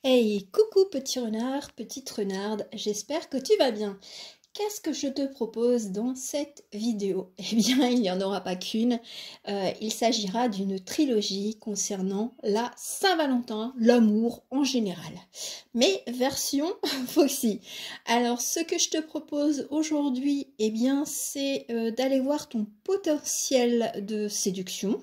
Hey, coucou petit renard, petite renarde, j'espère que tu vas bien. Qu'est-ce que je te propose dans cette vidéo? Eh bien, il n'y en aura pas qu'une. Il s'agira d'une trilogie concernant la Saint-Valentin, l'amour en général. Mais version Foxy. Alors, ce que je te propose aujourd'hui, eh bien, c'est d'aller voir ton potentiel de séduction,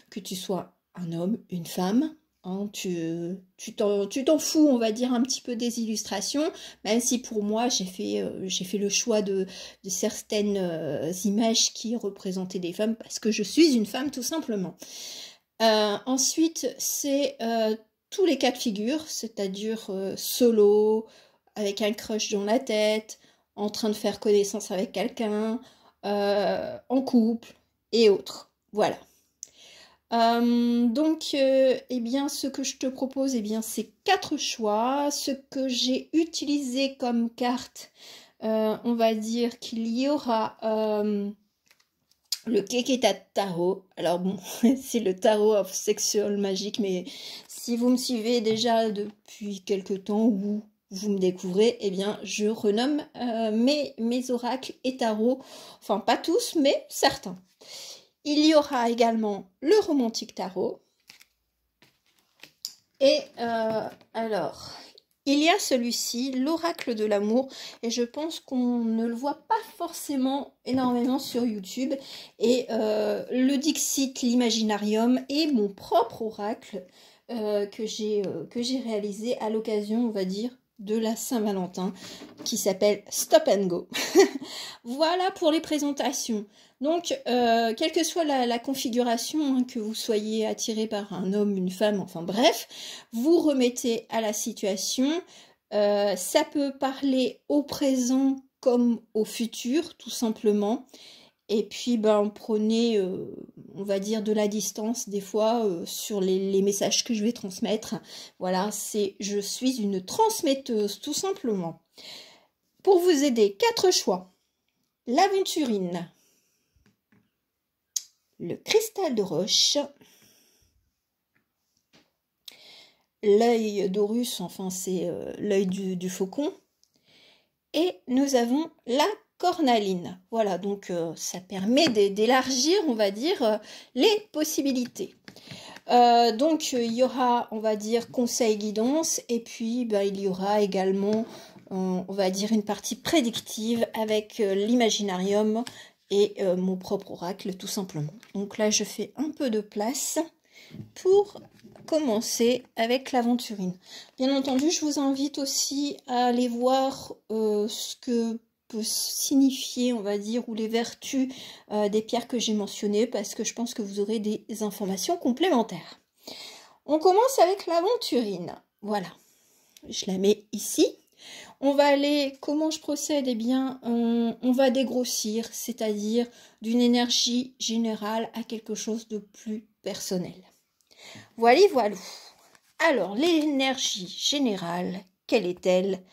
que tu sois un homme, une femme. Hein, tu t'en fous, on va dire, un petit peu des illustrations, même si pour moi, j'ai fait le choix de certaines images qui représentaient des femmes, parce que je suis une femme, tout simplement. Ensuite, c'est tous les cas de figure, c'est-à-dire solo, avec un crush dans la tête, en train de faire connaissance avec quelqu'un, en couple, et autres. Voilà. Eh bien, ce que je te propose, eh bien, c'est 4 choix. Ce que j'ai utilisé comme carte, on va dire qu'il y aura le Keketa Tarot. Alors bon, c'est le Tarot of Sexual Magic, mais si vous me suivez déjà depuis quelques temps ou vous me découvrez, eh bien, je renomme mes oracles et tarots. Enfin, pas tous, mais certains. Il y aura également le Romantique Tarot. Et alors, il y a celui-ci, l'Oracle de l'amour. Et je pense qu'on ne le voit pas forcément énormément sur YouTube. Et le Dixit, l'Imaginarium et mon propre oracle que j'ai réalisé à l'occasion, on va dire, de la Saint-Valentin, qui s'appelle Stop and Go. Voilà pour les présentations. Donc, quelle que soit la configuration, hein, que vous soyez attiré par un homme, une femme, enfin bref, vous remettez à la situation. Ça peut parler au présent comme au futur, tout simplement. Et puis, ben, prenez, on va dire, de la distance, des fois, sur les messages que je vais transmettre. Voilà, je suis une transmetteuse, tout simplement. Pour vous aider, 4 choix. L'aventurine, le cristal de roche, l'œil d'Horus, enfin c'est l'œil du faucon, et nous avons la cornaline. Voilà, donc ça permet d'élargir, on va dire, les possibilités. Donc il y aura, on va dire, conseil, guidance, et puis ben, il y aura également, on va dire, une partie prédictive avec l'imaginarium et mon propre oracle, tout simplement. Donc là, je fais un peu de place pour commencer avec l'aventurine. Bien entendu, je vous invite aussi à aller voir ce que peut signifier, on va dire, ou les vertus des pierres que j'ai mentionnées, parce que je pense que vous aurez des informations complémentaires. On commence avec l'aventurine. Voilà, je la mets ici. On va aller, comment je procède? Eh bien, on va dégrossir, c'est-à-dire d'une énergie générale à quelque chose de plus personnel. Voilà, voilà. Alors, l'énergie générale, quelle est-elle?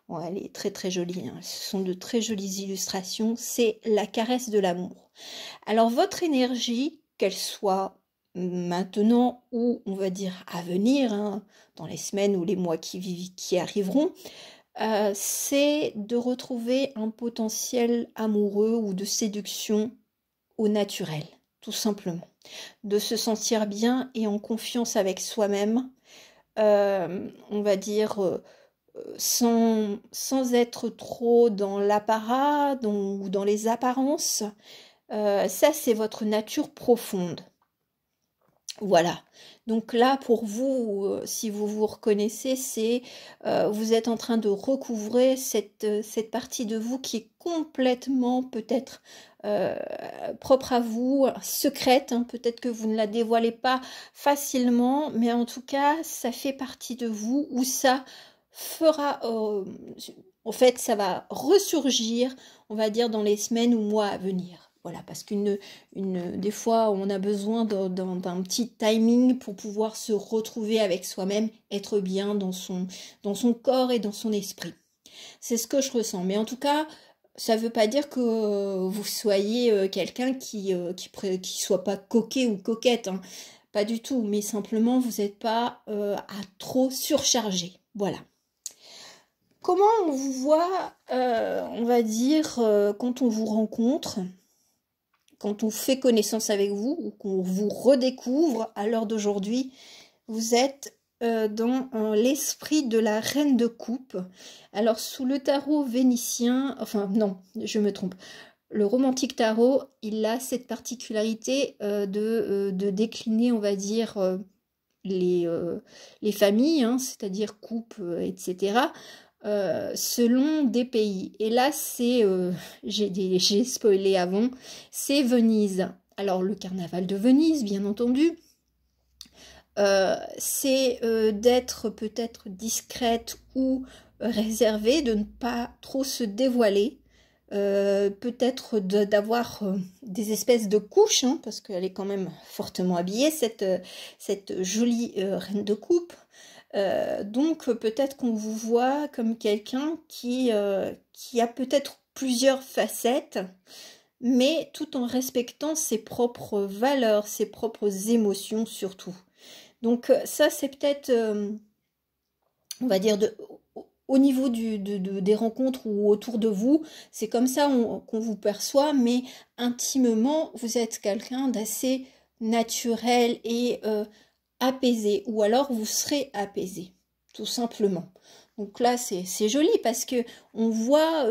Bon, elle est très très jolie, hein. Ce sont de très jolies illustrations. C'est la caresse de l'amour. Alors, votre énergie, qu'elle soit maintenant ou, on va dire, à venir, hein, dans les semaines ou les mois qui arriveront, c'est de retrouver un potentiel amoureux ou de séduction au naturel, tout simplement. De se sentir bien et en confiance avec soi-même, on va dire, sans être trop dans l'apparat ou dans les apparences. Ça, c'est votre nature profonde. Voilà, donc là pour vous, si vous vous reconnaissez, c'est vous êtes en train de recouvrer cette partie de vous qui est complètement peut-être propre à vous, secrète, hein, peut-être que vous ne la dévoilez pas facilement, mais en tout cas ça fait partie de vous, où ça fera, en fait ça va ressurgir, on va dire, dans les semaines ou mois à venir. Voilà, parce des fois, on a besoin d'un petit timing pour pouvoir se retrouver avec soi-même, être bien dans son corps et dans son esprit. C'est ce que je ressens. Mais en tout cas, ça ne veut pas dire que vous soyez quelqu'un qui soit pas coquet ou coquette, hein. Pas du tout, mais simplement, vous n'êtes pas à trop surcharger. Voilà. Comment on vous voit, on va dire, quand on vous rencontre, quand on fait connaissance avec vous, ou qu'on vous redécouvre à l'heure d'aujourd'hui, vous êtes dans l'esprit de la reine de coupe. Alors, sous le tarot vénitien, enfin non, je me trompe, le romantique tarot, il a cette particularité de décliner, on va dire, les familles, hein, c'est-à-dire coupe, etc., selon des pays. Et là, c'est, j'ai spoilé avant, c'est Venise. Alors, le carnaval de Venise, bien entendu, c'est d'être peut-être discrète ou réservée, de ne pas trop se dévoiler, peut-être d'avoir des espèces de couches, hein, parce qu'elle est quand même fortement habillée, cette jolie reine de coupe. Donc peut-être qu'on vous voit comme quelqu'un qui a peut-être plusieurs facettes, mais tout en respectant ses propres valeurs, ses propres émotions surtout. Donc ça c'est peut-être, on va dire, au niveau des rencontres ou autour de vous, c'est comme ça qu'on vous perçoit, mais intimement, vous êtes quelqu'un d'assez naturel et apaisé, ou alors vous serez apaisé, tout simplement. Donc là, c'est joli parce que on voit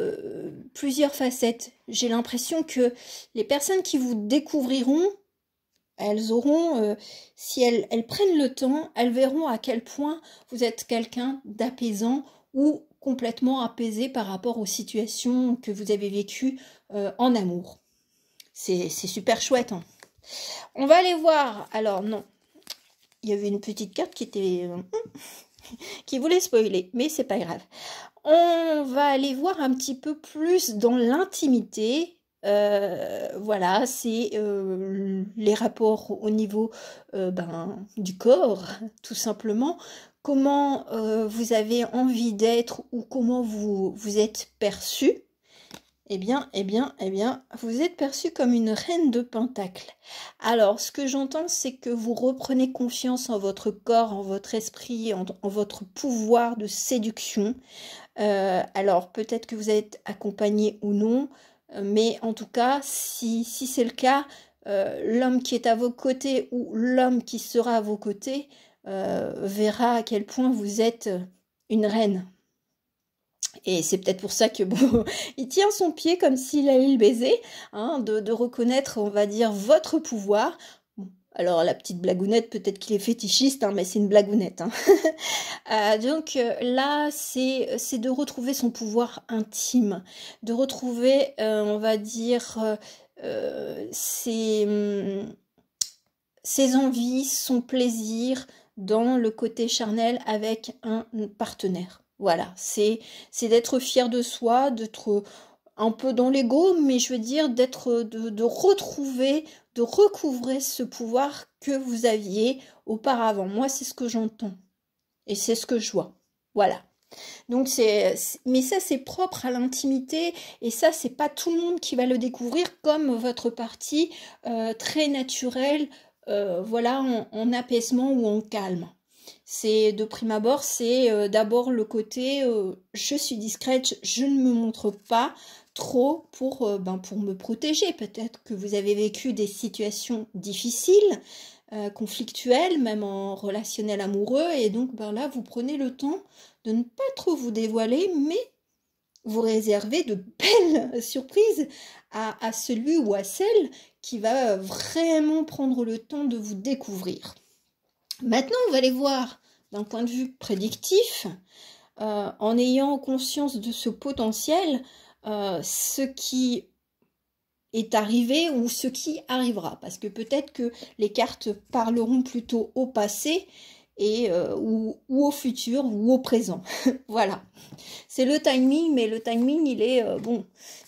plusieurs facettes. J'ai l'impression que les personnes qui vous découvriront, elles auront, si elles prennent le temps, elles verront à quel point vous êtes quelqu'un d'apaisant ou complètement apaisé par rapport aux situations que vous avez vécues en amour. C'est super chouette, hein. On va aller voir. Alors non, il y avait une petite carte qui était qui voulait spoiler, mais c'est pas grave. On va aller voir un petit peu plus dans l'intimité. Voilà, c'est les rapports au niveau du corps, tout simplement. Comment vous avez envie d'être ou comment vous êtes perçu. Eh bien, vous êtes perçu comme une reine de Pentacles. Alors, ce que j'entends, c'est que vous reprenez confiance en votre corps, en votre esprit, en votre pouvoir de séduction. Alors, peut-être que vous êtes accompagné ou non, mais en tout cas, si c'est le cas, l'homme qui est à vos côtés ou l'homme qui sera à vos côtés verra à quel point vous êtes une reine. Et c'est peut-être pour ça que bon, il tient son pied comme s'il allait le baiser, hein, de reconnaître, on va dire, votre pouvoir. Bon, alors la petite blagounette, peut-être qu'il est fétichiste, hein, mais c'est une blagounette. Hein. Donc là, c'est de retrouver son pouvoir intime, de retrouver, on va dire, ses envies, son plaisir dans le côté charnel avec un partenaire. Voilà, c'est d'être fier de soi, d'être un peu dans l'ego, mais je veux dire de retrouver, de recouvrer ce pouvoir que vous aviez auparavant. Moi, c'est ce que j'entends et c'est ce que je vois. Voilà. Donc mais ça c'est propre à l'intimité et ça c'est pas tout le monde qui va le découvrir comme votre partie très naturelle, voilà, en apaisement ou en calme. C'est de prime abord, c'est d'abord le côté je suis discrète, je ne me montre pas trop pour me protéger. Peut-être que vous avez vécu des situations difficiles, conflictuelles, même en relationnel amoureux, et donc là vous prenez le temps de ne pas trop vous dévoiler, mais vous réservez de belles surprises à celui ou à celle qui va vraiment prendre le temps de vous découvrir. Maintenant, on va aller voir d'un point de vue prédictif, en ayant conscience de ce potentiel, ce qui est arrivé ou ce qui arrivera. Parce que peut-être que les cartes parleront plutôt au passé et, ou au futur ou au présent. Voilà. C'est le timing, mais le timing, il est,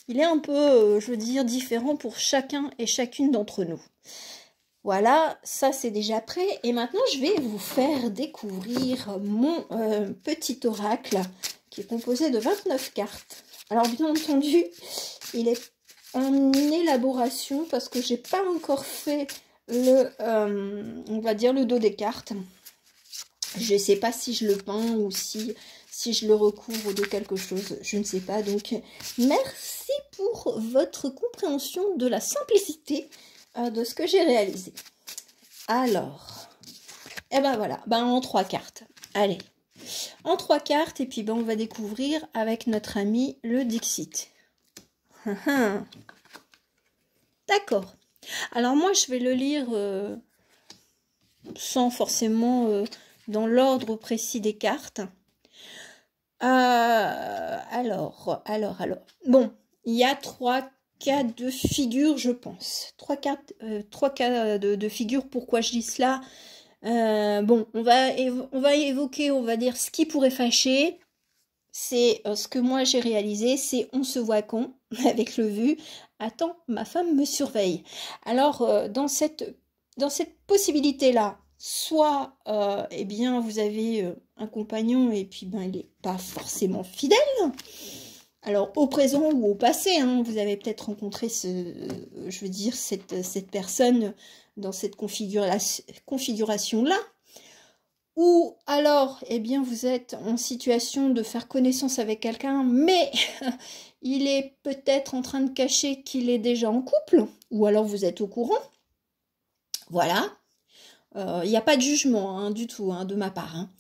il est un peu, je veux dire, différent pour chacun et chacune d'entre nous. Voilà, ça c'est déjà prêt. Et maintenant, je vais vous faire découvrir mon petit oracle qui est composé de 29 cartes. Alors, bien entendu, il est en élaboration parce que j'ai pas encore fait le, on va dire, le dos des cartes. Je ne sais pas si je le peins ou si je le recouvre de quelque chose, je ne sais pas. Donc, merci pour votre compréhension de la simplicité de ce que j'ai réalisé. Alors, et ben voilà, ben en 3 cartes. Allez, en 3 cartes, et puis ben on va découvrir avec notre ami le Dixit. D'accord. Alors moi, je vais le lire sans forcément dans l'ordre précis des cartes. Alors. Bon, il y a 3 cas de figure, je pense. 3 cas de figure. Pourquoi je dis cela? Bon, on va évoquer, on va dire, ce qui pourrait fâcher. C'est ce que moi j'ai réalisé, c'est on se voit con avec le vu. Attends, ma femme me surveille. Alors, dans cette possibilité-là, soit, eh bien, vous avez un compagnon et puis, ben, il n'est pas forcément fidèle. Alors, au présent ou au passé, hein, vous avez peut-être rencontré je veux dire, cette personne dans cette configuration-là. Ou alors, eh bien, vous êtes en situation de faire connaissance avec quelqu'un, mais il est peut-être en train de cacher qu'il est déjà en couple, ou alors vous êtes au courant. Voilà. Il n'y a pas de jugement hein, du tout hein, de ma part. Hein.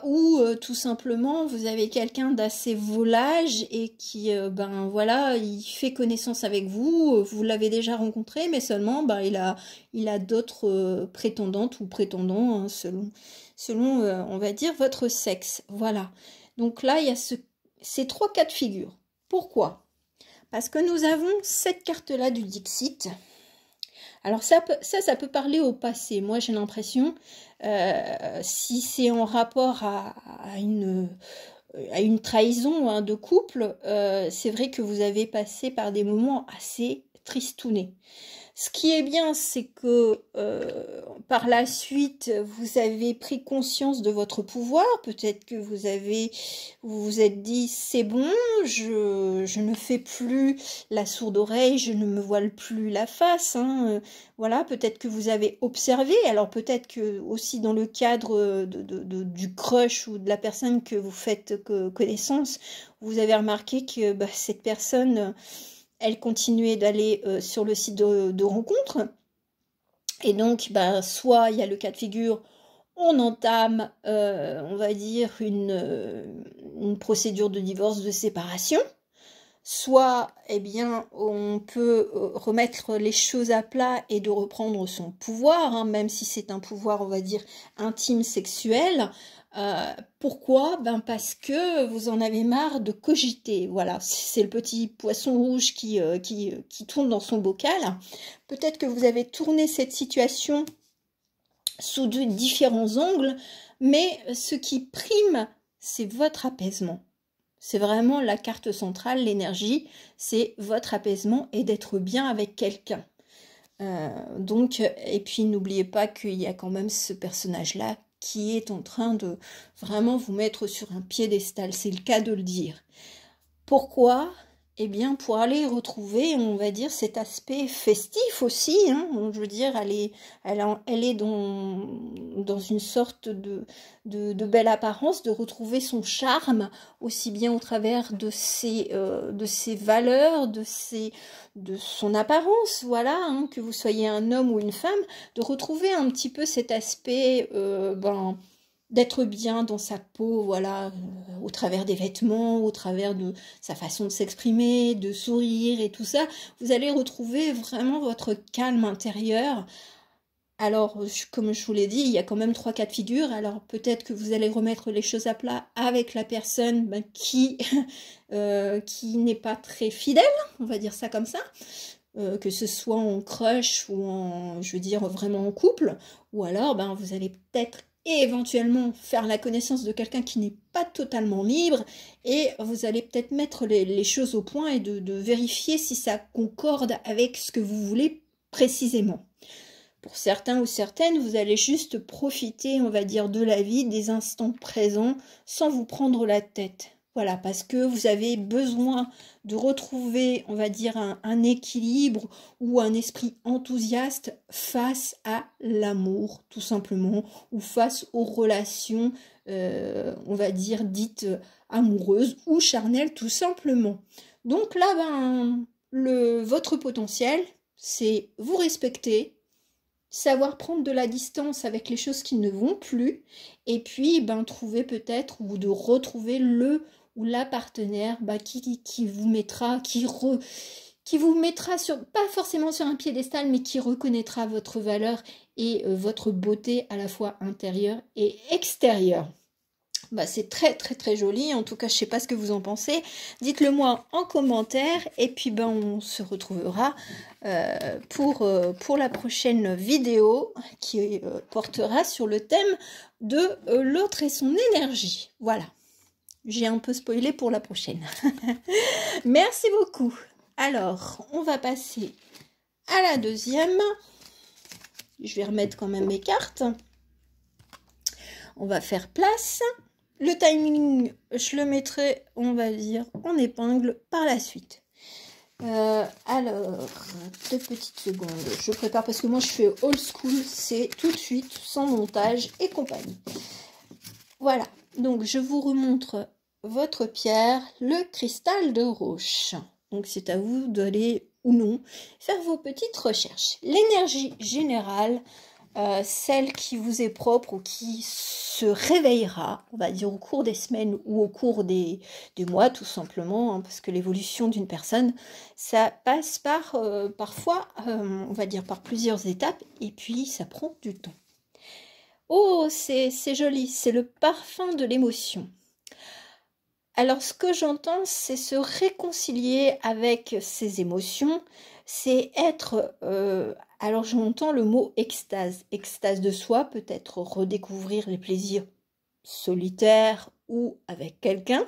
Ou tout simplement, vous avez quelqu'un d'assez volage et qui, ben voilà, il fait connaissance avec vous, vous l'avez déjà rencontré, mais seulement, ben, il a d'autres prétendantes ou prétendants, hein, selon on va dire, votre sexe. Voilà. Donc là, il y a ces 3 cas de figure. Pourquoi? Parce que nous avons cette carte-là du Dixit. Alors ça peut parler au passé. Moi, j'ai l'impression, si c'est en rapport à une trahison hein, de couple, c'est vrai que vous avez passé par des moments assez tristounés. Ce qui est bien, c'est que par la suite, vous avez pris conscience de votre pouvoir. Peut-être que vous vous êtes dit, c'est bon, je ne fais plus la sourde oreille, je ne me voile plus la face. Hein. Voilà, peut-être que vous avez observé. Alors peut-être que aussi dans le cadre du crush ou de la personne que vous faites connaissance, vous avez remarqué que bah, cette personne... elle continuait d'aller sur le site de rencontre. Et donc, bah, soit il y a le cas de figure, on entame, on va dire, une procédure de divorce, de séparation. Soit, eh bien, on peut remettre les choses à plat et de reprendre son pouvoir, hein, même si c'est un pouvoir, on va dire, intime, sexuel. Pourquoi? Ben parce que vous en avez marre de cogiter. Voilà, c'est le petit poisson rouge qui tourne dans son bocal. Peut-être que vous avez tourné cette situation sous différents angles, mais ce qui prime, c'est votre apaisement. C'est vraiment la carte centrale, l'énergie, c'est votre apaisement et d'être bien avec quelqu'un. Donc, et puis n'oubliez pas qu'il y a quand même ce personnage-là qui est en train de vraiment vous mettre sur un piédestal, c'est le cas de le dire. Pourquoi? Eh bien, pour aller retrouver, on va dire, cet aspect festif aussi, hein, je veux dire, elle est dans une sorte de belle apparence, de retrouver son charme, aussi bien au travers de ses valeurs, de son apparence, voilà, hein, que vous soyez un homme ou une femme, de retrouver un petit peu cet aspect, d'être bien dans sa peau, voilà, au travers des vêtements, au travers de sa façon de s'exprimer, de sourire et tout ça, vous allez retrouver vraiment votre calme intérieur. Alors, comme je vous l'ai dit, il y a quand même 3 cas de figure, alors peut-être que vous allez remettre les choses à plat avec la personne qui n'est pas très fidèle, on va dire ça comme ça, que ce soit en crush ou en, je veux dire, vraiment en couple, ou alors ben, vous allez peut-être et éventuellement faire la connaissance de quelqu'un qui n'est pas totalement libre, et vous allez peut-être mettre les choses au point et de vérifier si ça concorde avec ce que vous voulez précisément. Pour certains ou certaines, vous allez juste profiter, on va dire, de la vie, des instants présents, sans vous prendre la tête. Voilà, parce que vous avez besoin de retrouver, on va dire, un équilibre ou un esprit enthousiaste face à l'amour, tout simplement, ou face aux relations, on va dire, dites amoureuses ou charnelles, tout simplement. Donc là, votre potentiel, c'est vous respecter, savoir prendre de la distance avec les choses qui ne vont plus, et puis trouver peut-être ou de retrouver le ou la partenaire qui vous mettra, qui vous mettra sur, pas forcément sur un piédestal, mais qui reconnaîtra votre valeur et votre beauté à la fois intérieure et extérieure. C'est très très très joli, en tout cas je sais pas ce que vous en pensez, dites-le moi en commentaire et puis on se retrouvera pour la prochaine vidéo qui portera sur le thème de l'autre et son énergie. Voilà, j'ai un peu spoilé pour la prochaine. Merci beaucoup. Alors on va passer à la deuxième. Je vais remettre quand même mes cartes. On va faire place. Le timing, je le mettrai, on va dire, en épingle par la suite. Alors, 2 petites secondes. Je prépare parce que moi, je fais old school. C'est tout de suite, sans montage et compagnie. Voilà. Donc, je vous remontre votre pierre, le cristal de roche. Donc, c'est à vous d'aller ou non faire vos petites recherches. L'énergie générale, celle qui vous est propre ou qui se réveillera, on va dire au cours des semaines ou au cours des mois tout simplement, hein, parce que l'évolution d'une personne, ça passe par parfois, on va dire par plusieurs étapes, et puis ça prend du temps. Oh, c'est joli, c'est le parfum de l'émotion. Alors ce que j'entends, c'est se réconcilier avec ses émotions, c'est être... alors j'entends le mot extase. Extase de soi, peut-être redécouvrir les plaisirs solitaires ou avec quelqu'un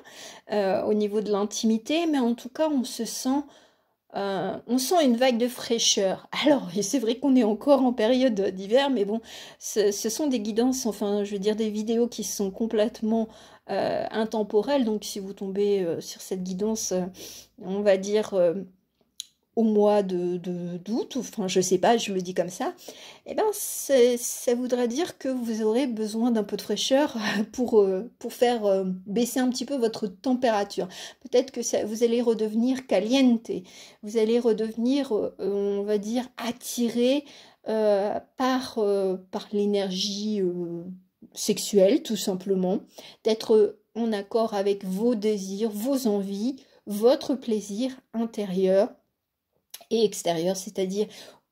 au niveau de l'intimité, mais en tout cas on sent une vague de fraîcheur. Alors c'est vrai qu'on est encore en période d'hiver, mais bon, ce sont des guidances, enfin je veux dire des vidéos qui sont complètement intemporelles, donc si vous tombez sur cette guidance, on va dire au mois d'août, enfin je sais pas, je le dis comme ça, et ça voudra dire que vous aurez besoin d'un peu de fraîcheur pour faire baisser un petit peu votre température. Peut-être que vous allez redevenir caliente, vous allez redevenir, on va dire, attiré par l'énergie sexuelle, tout simplement, d'être en accord avec vos désirs, vos envies, votre plaisir intérieur et extérieur, c'est-à-dire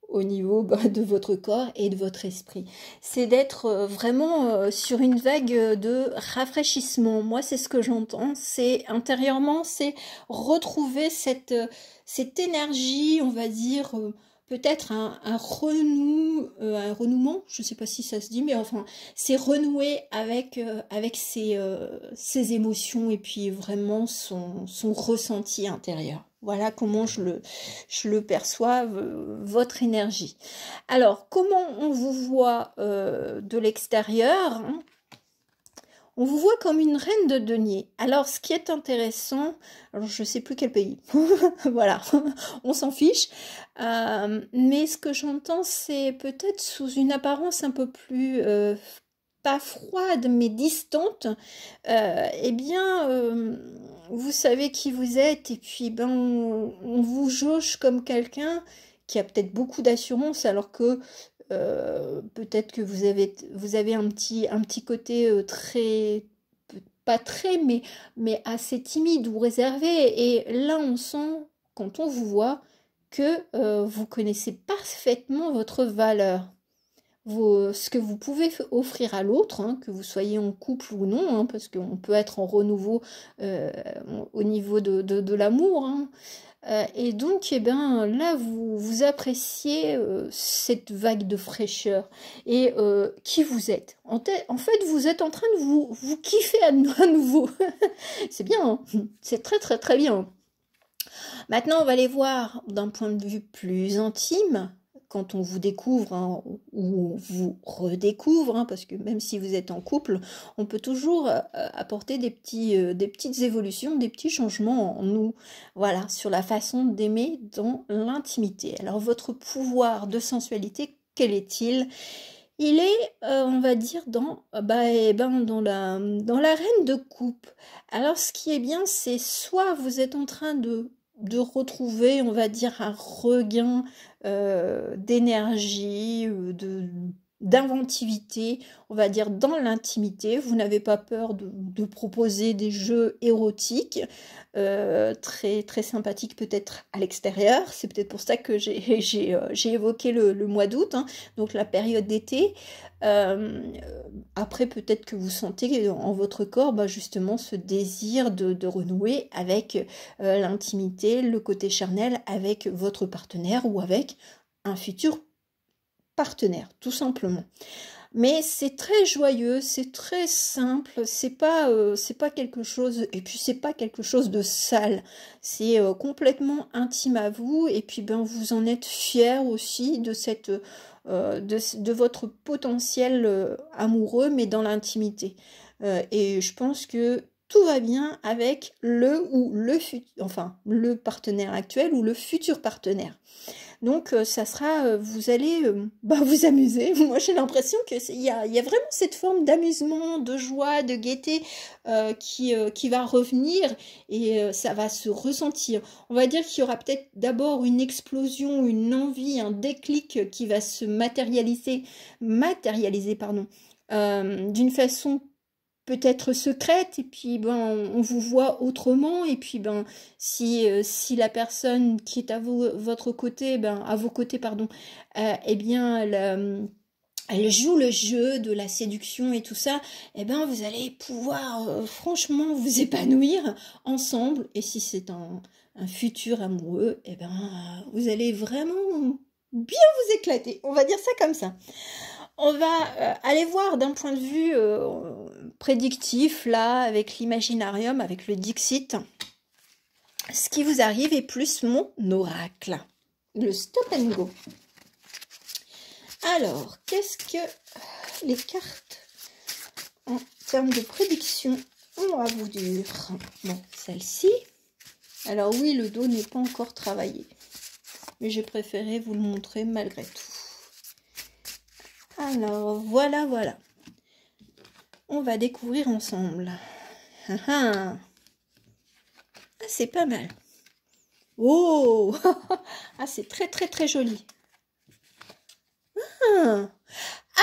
au niveau de votre corps et de votre esprit. C'est d'être vraiment sur une vague de rafraîchissement. Moi, c'est ce que j'entends. C'est intérieurement, c'est retrouver cette énergie, on va dire, peut-être un renouement, je ne sais pas si ça se dit, mais enfin, c'est renouer avec ses émotions et puis vraiment son ressenti intérieur. Voilà comment je le perçois, votre énergie. Alors, comment on vous voit de l'extérieur, hein? On vous voit comme une reine de denier. Alors, ce qui est intéressant, alors je ne sais plus quel pays, voilà, on s'en fiche, mais ce que j'entends, c'est peut-être sous une apparence un peu plus... pas froide mais distante, vous savez qui vous êtes et puis on vous jauge comme quelqu'un qui a peut-être beaucoup d'assurance alors que peut-être que vous avez un petit côté très, pas très mais assez timide ou réservé, et là on sent quand on vous voit que vous connaissez parfaitement votre valeur. Ce que vous pouvez offrir à l'autre, hein, que vous soyez en couple ou non, hein, parce qu'on peut être en renouveau au niveau de l'amour, hein. Et donc, là, vous appréciez cette vague de fraîcheur et qui vous êtes. En fait, vous êtes en train de vous kiffer à nouveau. C'est bien, hein, c'est très très très bien. Maintenant, on va aller voir d'un point de vue plus intime quand on vous découvre hein, ou on vous redécouvre, hein, parce que même si vous êtes en couple, on peut toujours apporter des petites évolutions, des petits changements en nous, voilà, sur la façon d'aimer dans l'intimité. Alors votre pouvoir de sensualité, quel est-il? Il est, on va dire, dans la reine de coupe. Alors, ce qui est bien, c'est soit vous êtes en train de retrouver, on va dire, un regain d'énergie, d'inventivité, on va dire, dans l'intimité. Vous n'avez pas peur de proposer des jeux érotiques, très, très sympathiques peut-être à l'extérieur. C'est peut-être pour ça que j'ai évoqué le mois d'août, hein, donc la période d'été. Après, peut-être que vous sentez en votre corps justement ce désir de renouer avec l'intimité, le côté charnel avec votre partenaire ou avec un futur partenaire, tout simplement. Mais c'est très joyeux, c'est très simple, c'est pas quelque chose, et puis c'est pas quelque chose de sale, c'est complètement intime à vous, et puis vous en êtes fiers aussi de cette de votre potentiel amoureux, mais dans l'intimité. Et je pense que tout va bien avec le partenaire actuel ou le futur partenaire. Donc ça sera, vous allez vous amuser. Moi j'ai l'impression qu'il y a vraiment cette forme d'amusement, de joie, de gaieté qui va revenir et ça va se ressentir. On va dire qu'il y aura peut-être d'abord une explosion, une envie, un déclic qui va se matérialiser pardon, d'une façon peut-être secrète, et puis on vous voit autrement, et puis si la personne qui est à votre côté, à vos côtés pardon, eh bien elle joue le jeu de la séduction et tout ça, eh vous allez pouvoir franchement vous épanouir ensemble, et si c'est un futur amoureux, vous allez vraiment bien vous éclater, on va dire ça comme ça. On va aller voir d'un point de vue prédictif, là, avec l'imaginarium, avec le Dixit, ce qui vous arrive et plus mon oracle, le stop and go. Alors, qu'est-ce que les cartes, en termes de prédiction, ont à vous dire? Bon, celle-ci. Alors oui, le dos n'est pas encore travaillé, mais j'ai préféré vous le montrer malgré tout. Alors, voilà. On va découvrir ensemble. Ah, c'est pas mal. Oh, ah, c'est très, très, très joli.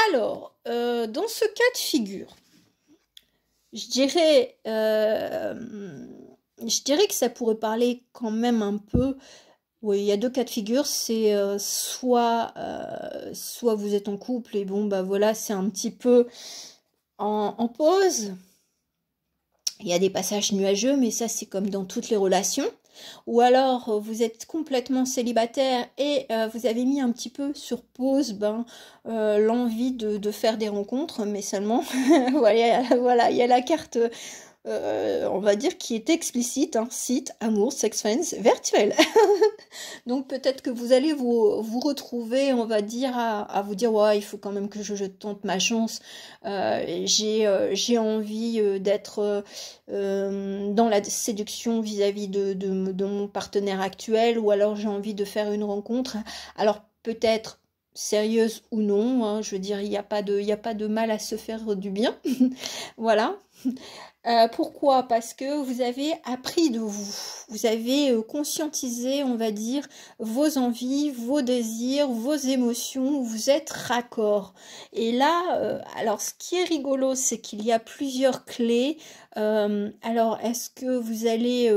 Alors, dans ce cas de figure, je dirais que ça pourrait parler quand même un peu. Oui, il y a deux cas de figure, c'est soit vous êtes en couple et voilà, c'est un petit peu en pause. Il y a des passages nuageux, mais ça c'est comme dans toutes les relations. Ou alors vous êtes complètement célibataire et vous avez mis un petit peu sur pause l'envie de faire des rencontres, mais seulement, voilà, il y a la carte... on va dire qui est explicite, hein, site, amour, sex friends, virtuel. Donc peut-être que vous allez vous retrouver, on va dire, à vous dire, ouais, il faut quand même que je tente ma chance. J'ai envie d'être dans la séduction vis-à-vis de mon partenaire actuel, ou alors j'ai envie de faire une rencontre. Alors peut-être sérieuse ou non, hein, je veux dire, il n'y a pas de mal à se faire du bien. Voilà. Pourquoi? Parce que vous avez appris de vous, vous avez conscientisé, on va dire, vos envies, vos désirs, vos émotions, vous êtes raccord. Et là, alors ce qui est rigolo, c'est qu'il y a plusieurs clés. Alors, est-ce que vous allez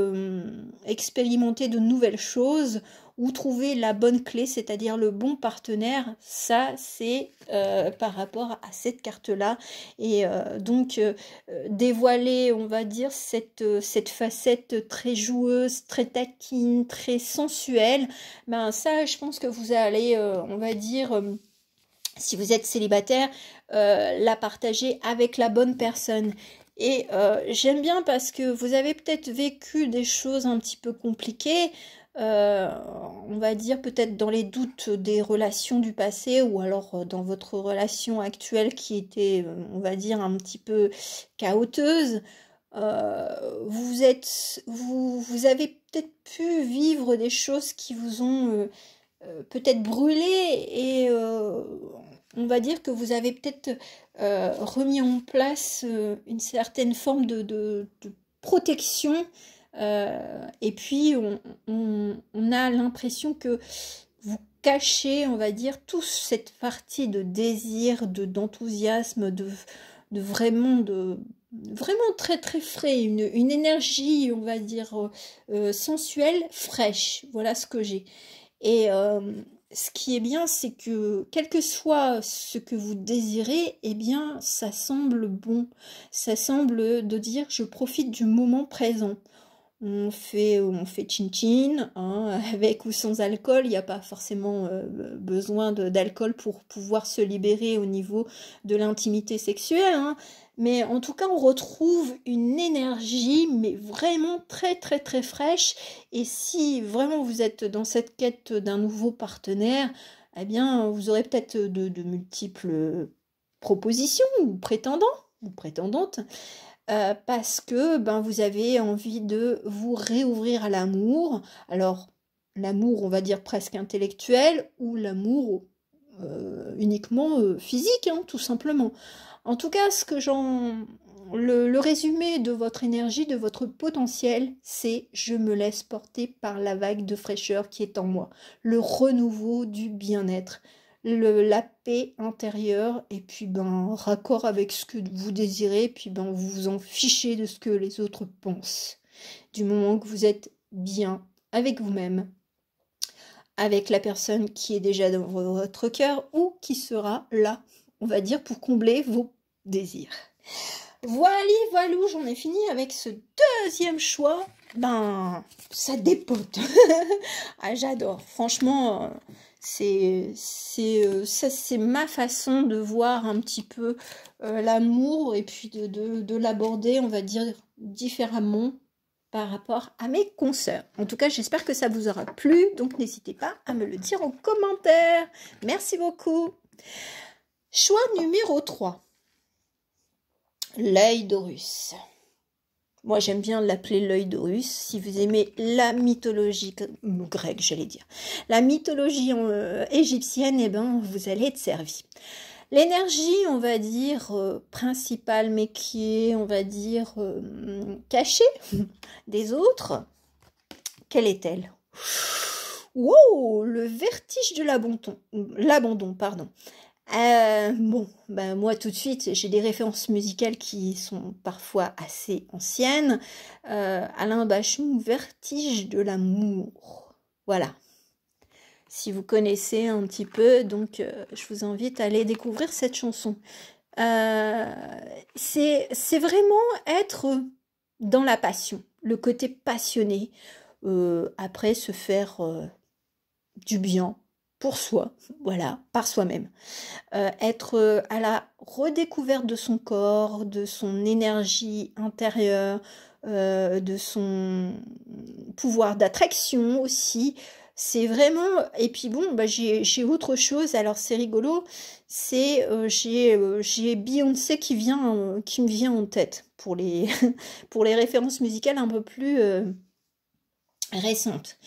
expérimenter de nouvelles choses ou trouver la bonne clé, c'est-à-dire le bon partenaire? Ça, c'est par rapport à cette carte-là. Et donc, dévoiler, on va dire, cette facette très joueuse, très taquine, très sensuelle, ça, je pense que vous allez, on va dire, si vous êtes célibataire, la partager avec la bonne personne. Et j'aime bien parce que vous avez peut-être vécu des choses un petit peu compliquées, on va dire peut-être dans les doutes des relations du passé ou alors dans votre relation actuelle qui était, on va dire, un petit peu chaoteuse. Vous avez peut-être pu vivre des choses qui vous ont peut-être brûlé et on va dire que vous avez peut-être remis en place une certaine forme de protection et puis on a l'impression que vous cachez, on va dire, toute cette partie de désir, d'enthousiasme, de vraiment très très frais, une énergie, on va dire, sensuelle, fraîche. Voilà ce que j'ai. Et ce qui est bien, c'est que quel que soit ce que vous désirez, eh bien, ça semble bon. Ça semble de dire je profite du moment présent. On fait chin-chin, hein, avec ou sans alcool. Il n'y a pas forcément besoin d'alcool pour pouvoir se libérer au niveau de l'intimité sexuelle, hein. Mais en tout cas, on retrouve une énergie, mais vraiment très très très fraîche. Et si vraiment vous êtes dans cette quête d'un nouveau partenaire, eh bien, vous aurez peut-être de multiples propositions ou prétendants ou prétendantes. Parce que ben, vous avez envie de vous réouvrir à l'amour. Alors, l'amour, on va dire presque intellectuel, ou l'amour uniquement physique, hein, tout simplement. En tout cas, le résumé de votre énergie, de votre potentiel, c'est je me laisse porter par la vague de fraîcheur qui est en moi, le renouveau du bien-être, la paix intérieure, et puis ben raccord avec ce que vous désirez, et puis ben vous vous en fichez de ce que les autres pensent. Du moment que vous êtes bien avec vous-même, avec la personne qui est déjà dans votre cœur ou qui sera là, on va dire, pour combler vos désirs. Voilà, voilou, j'en ai fini avec ce deuxième choix. Ben, ça dépote. Ah, j'adore. Franchement, ça, c'est ma façon de voir un petit peu l'amour et puis de l'aborder, on va dire, différemment par rapport à mes consoeurs. En tout cas, j'espère que ça vous aura plu, donc n'hésitez pas à me le dire en commentaire. Merci beaucoup. Choix numéro 3. L'œil d'Horus. Moi, j'aime bien l'appeler l'œil d'Horus. Si vous aimez la mythologie grecque, j'allais dire, la mythologie égyptienne, eh ben, vous allez être servi. L'énergie, on va dire, principale, mais qui est, on va dire, cachée des autres, quelle est-elle? Wow, le vertige de l'abandon, pardon. Bon, ben moi tout de suite, j'ai des références musicales qui sont parfois assez anciennes. Alain Bachung, Vertige de l'amour. Voilà. Si vous connaissez un petit peu, donc je vous invite à aller découvrir cette chanson. C'est vraiment être dans la passion, le côté passionné. Après, se faire du bien pour soi, voilà, par soi-même. Être à la redécouverte de son corps, de son énergie intérieure, de son pouvoir d'attraction aussi. C'est vraiment... Et puis bon, bah j'ai autre chose, alors c'est rigolo, c'est j'ai Beyoncé qui me vient en tête pour les, pour les références musicales un peu plus... récente.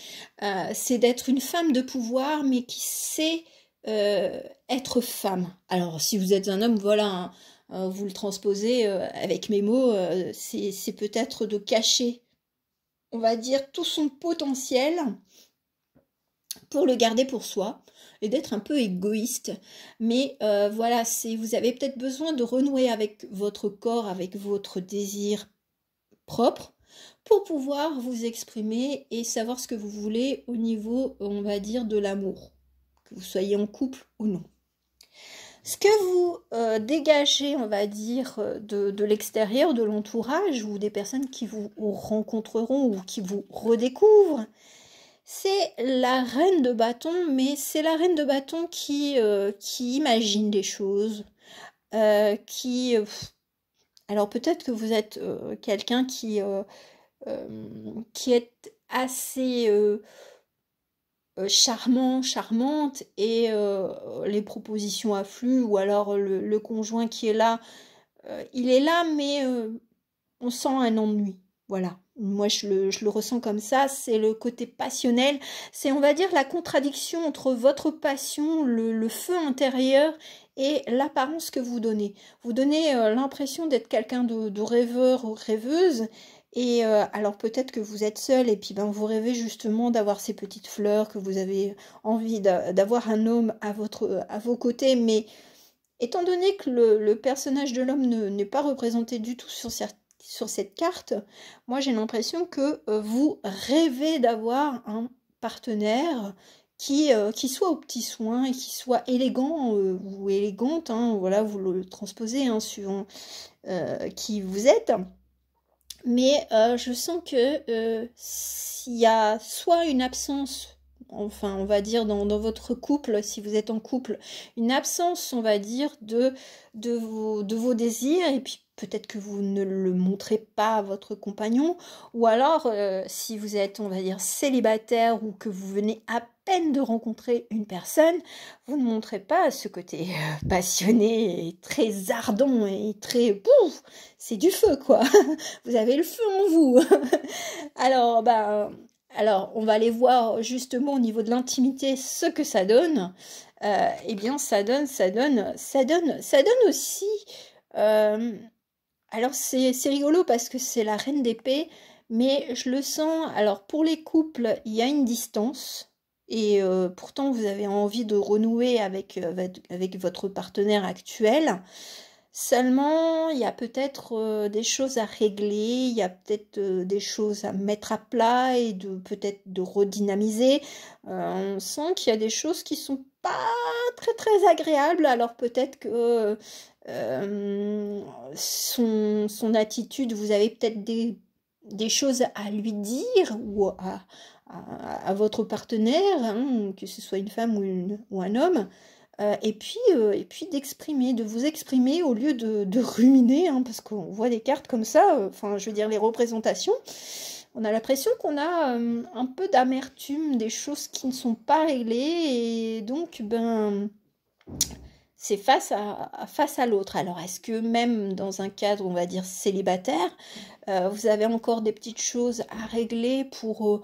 C'est d'être une femme de pouvoir, mais qui sait être femme. Alors, si vous êtes un homme, voilà, hein, vous le transposez avec mes mots, c'est peut-être de cacher, on va dire, tout son potentiel pour le garder pour soi et d'être un peu égoïste. Mais voilà, vous avez peut-être besoin de renouer avec votre corps, avec votre désir propre, pour pouvoir vous exprimer et savoir ce que vous voulez au niveau, on va dire, de l'amour, que vous soyez en couple ou non. Ce que vous dégagez, on va dire, de l'extérieur, de l'entourage ou des personnes qui vous rencontreront ou qui vous redécouvrent, c'est la reine de bâton, mais c'est la reine de bâton qui imagine des choses, alors peut-être que vous êtes quelqu'un qui est assez charmant, charmante, et les propositions affluent, ou alors le conjoint qui est là, il est là, mais on sent un ennui. Voilà, moi je le ressens comme ça, c'est le côté passionnel, c'est on va dire la contradiction entre votre passion, le feu intérieur et l'apparence que vous donnez. Vous donnez l'impression d'être quelqu'un de rêveur ou rêveuse, et alors peut-être que vous êtes seul et puis ben vous rêvez justement d'avoir ces petites fleurs, que vous avez envie d'avoir un homme à vos côtés, mais étant donné que le personnage de l'homme n'est pas représenté du tout sur cette carte, moi j'ai l'impression que vous rêvez d'avoir un partenaire qui soit aux petits soins et qui soit élégant ou élégante, hein, voilà, vous le transposez hein, suivant qui vous êtes. Mais je sens que s'il y a soit une absence, enfin on va dire dans votre couple, si vous êtes en couple, une absence on va dire de vos désirs, et puis peut-être que vous ne le montrez pas à votre compagnon, ou alors si vous êtes on va dire célibataire ou que vous venez à peine de rencontrer une personne, vous ne montrez pas ce côté passionné et très ardent et très pouf, c'est du feu quoi. Vous avez le feu en vous. Alors alors on va aller voir justement au niveau de l'intimité ce que ça donne. Eh bien ça donne aussi. Alors c'est rigolo parce que c'est la reine d'épée, mais je le sens. Alors pour les couples, il y a une distance. Et pourtant, vous avez envie de renouer avec votre partenaire actuel. Seulement, il y a peut-être des choses à régler, il y a peut-être des choses à mettre à plat et peut-être de redynamiser. On sent qu'il y a des choses qui sont pas très très agréables. Alors peut-être que son attitude, vous avez peut-être des choses à lui dire ou à votre partenaire, hein, que ce soit une femme ou un homme, et puis d'exprimer, de vous exprimer au lieu de ruminer, hein, parce qu'on voit des cartes comme ça, enfin je veux dire les représentations, on a l'impression qu'on a un peu d'amertume, des choses qui ne sont pas réglées, et donc ben c'est face à l'autre. Alors est-ce que même dans un cadre on va dire célibataire, vous avez encore des petites choses à régler pour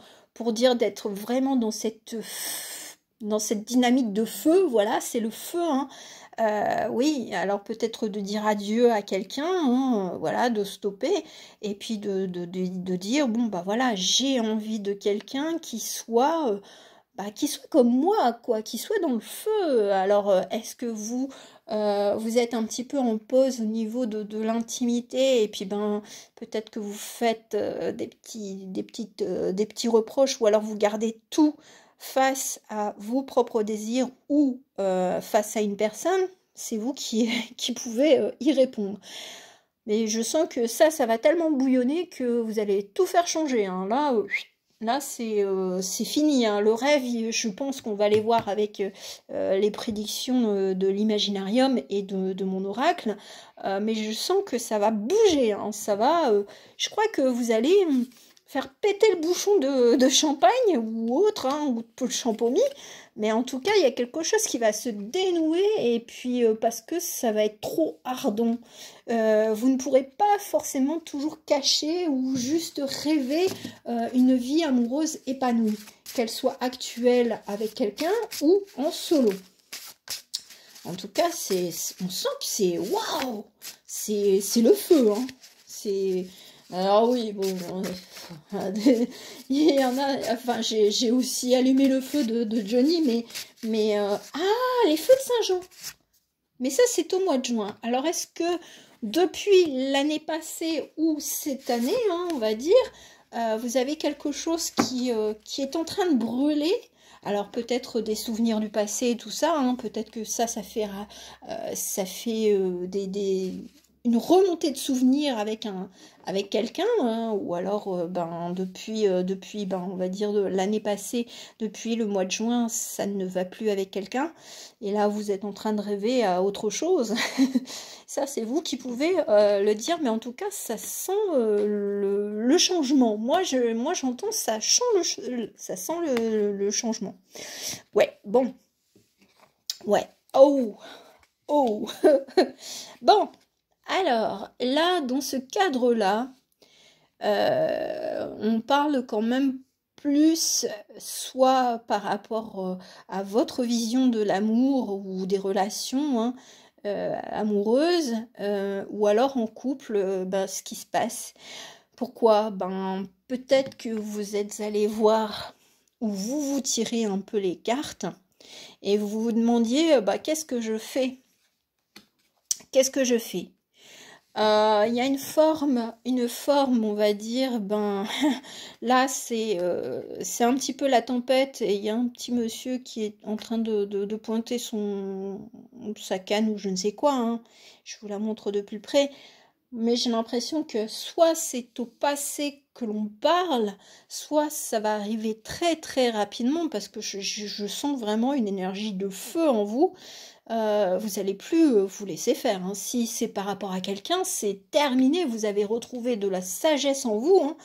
dire d'être vraiment dans cette dynamique de feu, voilà, c'est le feu, hein. Oui, alors peut-être de dire adieu à quelqu'un, hein, voilà, de stopper, et puis de dire, bon, bah voilà, j'ai envie de quelqu'un qui soit comme moi, quoi, qui soit dans le feu. Alors, est-ce que vous êtes un petit peu en pause au niveau de l'intimité, et puis ben peut-être que vous faites des petits reproches, ou alors vous gardez tout face à vos propres désirs ou face à une personne, c'est vous qui pouvez y répondre. Mais je sens que ça va tellement bouillonner que vous allez tout faire changer, hein. Là c'est fini, hein. Le rêve, je pense qu'on va aller voir avec les prédictions de l'Imaginarium et de mon oracle. Mais je sens que ça va bouger, hein. Je crois que vous allez faire péter le bouchon de champagne ou autre, hein, ou de champomis. Mais en tout cas, il y a quelque chose qui va se dénouer, et puis parce que ça va être trop ardent. Vous ne pourrez pas forcément toujours cacher ou juste rêver une vie amoureuse épanouie, qu'elle soit actuelle avec quelqu'un ou en solo. En tout cas, on sent que c'est waouh, c'est le feu, hein. Alors oui, bon, il y en a, enfin j'ai aussi allumé le feu de Johnny, mais les feux de Saint-Jean. Mais ça c'est au mois de juin. Alors est-ce que depuis l'année passée ou cette année, hein, on va dire, vous avez quelque chose qui est en train de brûler? Alors peut-être des souvenirs du passé et tout ça, hein, peut-être que ça fait une remontée de souvenirs avec quelqu'un, hein, ou alors depuis on va dire l'année passée, depuis le mois de juin, ça ne va plus avec quelqu'un, et là vous êtes en train de rêver à autre chose. Ça c'est vous qui pouvez le dire, mais en tout cas ça sent le changement. Moi j'entends ça ça sent le changement. Ouais, bon, ouais, oh, oh. Bon, alors là, dans ce cadre-là, on parle quand même plus soit par rapport à votre vision de l'amour ou des relations, hein, amoureuses, ou alors en couple, ce qui se passe. Pourquoi? Peut-être que vous êtes allé voir ou vous tirez un peu les cartes et vous vous demandiez qu'est-ce que je fais? Qu'est-ce que je fais? Il y a une forme, on va dire, là c'est un petit peu la tempête et il y a un petit monsieur qui est en train de pointer sa canne ou je ne sais quoi, hein. Je vous la montre de plus près, mais j'ai l'impression que soit c'est au passé que l'on parle, soit ça va arriver très très rapidement parce que je sens vraiment une énergie de feu en vous. Vous n'allez plus vous laisser faire, hein. Si c'est par rapport à quelqu'un, c'est terminé, vous avez retrouvé de la sagesse en vous, hein.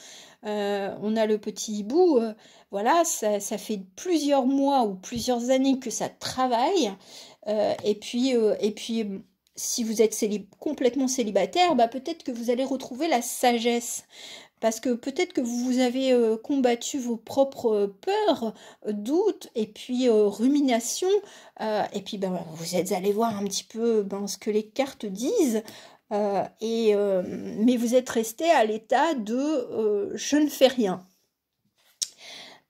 On a le petit hibou, voilà, ça fait plusieurs mois ou plusieurs années que ça travaille, et puis si vous êtes complètement célibataire, peut-être que vous allez retrouver la sagesse. Parce que peut-être que vous avez combattu vos propres peurs, doutes et puis ruminations, et puis vous êtes allé voir un petit peu ce que les cartes disent, mais vous êtes resté à l'état de je ne fais rien.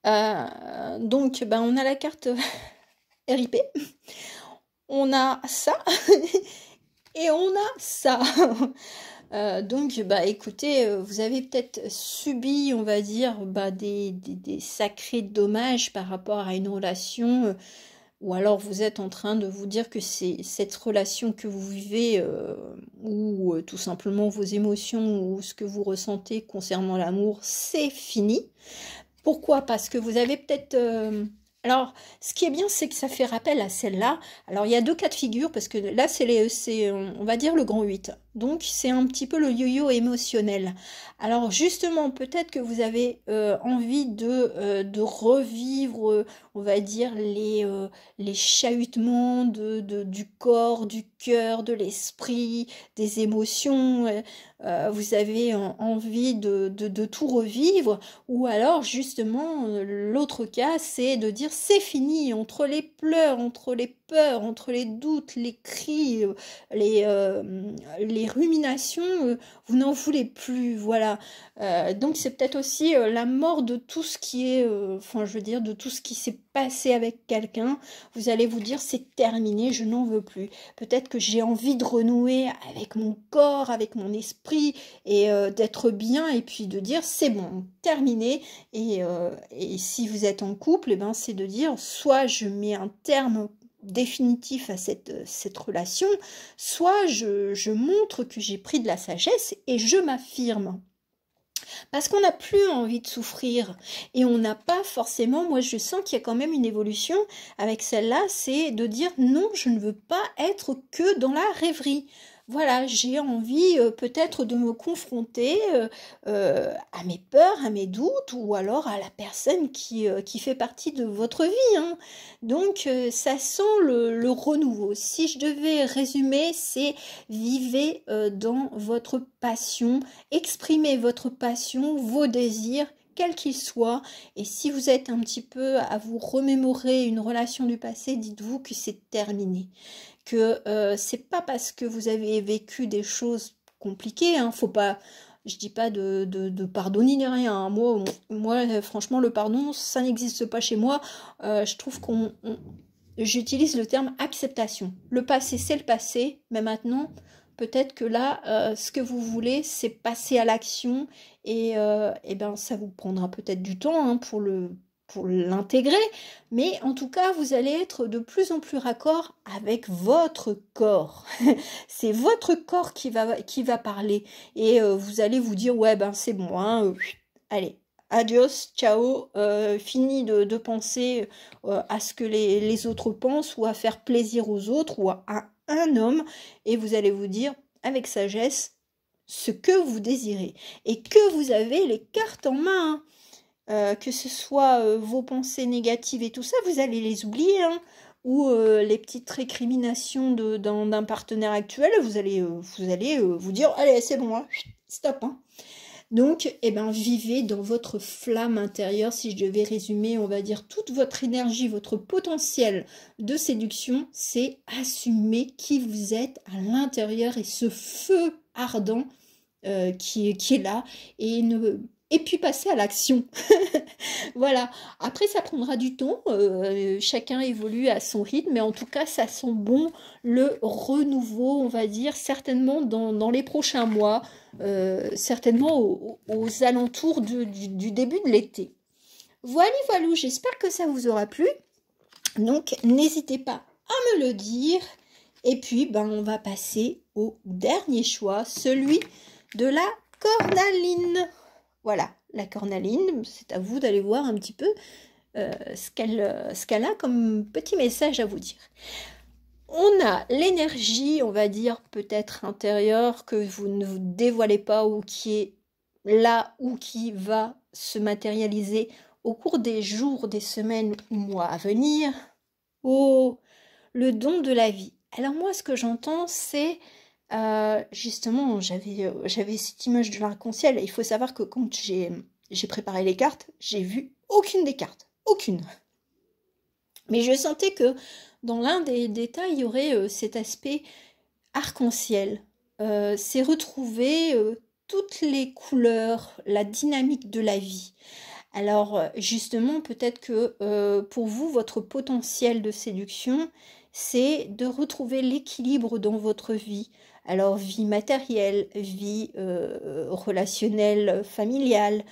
Donc on a la carte RIP, on a ça et on a ça. Donc, écoutez, vous avez peut-être subi, on va dire, des sacrés dommages par rapport à une relation, ou alors vous êtes en train de vous dire que c'est cette relation que vous vivez, ou tout simplement vos émotions ou ce que vous ressentez concernant l'amour, c'est fini. Pourquoi? Parce que vous avez peut-être... Alors, ce qui est bien, c'est que ça fait rappel à celle-là. Alors, il y a deux cas de figure, parce que là, c'est on va dire, le grand 8. Donc, c'est un petit peu le yo-yo émotionnel. Alors, justement, peut-être que vous avez envie de revivre, on va dire, les chahutements du corps, du cœur, de l'esprit, des émotions. Vous avez envie de tout revivre. Ou alors, justement, l'autre cas, c'est de dire c'est fini, entre les pleurs, entre les peurs, entre les doutes, les cris, les ruminations, vous n'en voulez plus, voilà. Donc c'est peut-être aussi la mort de tout ce qui est, enfin je veux dire, de tout ce qui s'est passé avec quelqu'un. Vous allez vous dire c'est terminé, je n'en veux plus. Peut-être que j'ai envie de renouer avec mon corps, avec mon esprit, et d'être bien, et puis de dire c'est bon, terminé. Et si vous êtes en couple, c'est de dire soit je mets un terme définitif à cette relation, soit je montre que j'ai pris de la sagesse et je m'affirme. Parce qu'on n'a plus envie de souffrir et on n'a pas forcément, moi je sens qu'il y a quand même une évolution avec celle-là, c'est de dire non, je ne veux pas être que dans la rêverie. Voilà, j'ai envie peut-être de me confronter à mes peurs, à mes doutes, ou alors à la personne qui fait partie de votre vie, hein. Donc ça sent le renouveau. Si je devais résumer, c'est vivez dans votre passion, exprimez votre passion, vos désirs, quels qu'ils soient. Et si vous êtes un petit peu à vous remémorer une relation du passé, dites-vous que c'est terminé. Que c'est pas parce que vous avez vécu des choses compliquées, hein, faut pas, je dis pas de pardonner ni rien, hein. Moi, franchement, le pardon, ça n'existe pas chez moi. Je trouve j'utilise le terme acceptation. Le passé, c'est le passé, mais maintenant, peut-être que là, ce que vous voulez, c'est passer à l'action, et ça vous prendra peut-être du temps, hein, pour l'intégrer, mais en tout cas, vous allez être de plus en plus raccord avec votre corps. C'est votre corps qui va parler, et vous allez vous dire, ouais, ben c'est bon, hein, allez, adios, ciao, fini de penser à ce que les autres pensent, ou à faire plaisir aux autres, ou à un homme, et vous allez vous dire, avec sagesse, ce que vous désirez, et que vous avez les cartes en main, hein. Que ce soit vos pensées négatives et tout ça, vous allez les oublier, hein, ou les petites récriminations d'un partenaire actuel, vous allez vous dire, allez, c'est bon, hein, stop, hein. Donc, eh ben, vivez dans votre flamme intérieure. Si je devais résumer, on va dire, toute votre énergie, votre potentiel de séduction, c'est assumer qui vous êtes à l'intérieur, et ce feu ardent qui est là, et puis passer à l'action. Voilà. Après, ça prendra du temps. Chacun évolue à son rythme, mais en tout cas, ça sent bon le renouveau, on va dire, certainement dans les prochains mois, certainement aux alentours du début de l'été. Voilà, j'espère que ça vous aura plu. Donc, n'hésitez pas à me le dire. Et puis, ben, on va passer au dernier choix, celui de la cornaline. Voilà, la cornaline, c'est à vous d'aller voir un petit peu ce qu'elle a comme petit message à vous dire. On a l'énergie, on va dire, peut-être intérieure, que vous ne vous dévoilez pas, ou qui est là, ou qui va se matérialiser au cours des jours, des semaines ou mois à venir. Oh, le don de la vie. Alors moi, ce que j'entends, c'est justement, j'avais cette image de l'arc-en-ciel. Il faut savoir que quand j'ai préparé les cartes, j'ai vu aucune des cartes. Aucune. Mais je sentais que dans l'un des détails, il y aurait cet aspect arc-en-ciel. C'est retrouver toutes les couleurs, la dynamique de la vie. Alors justement, peut-être que pour vous, votre potentiel de séduction, c'est de retrouver l'équilibre dans votre vie. Alors vie matérielle, vie relationnelle, familiale,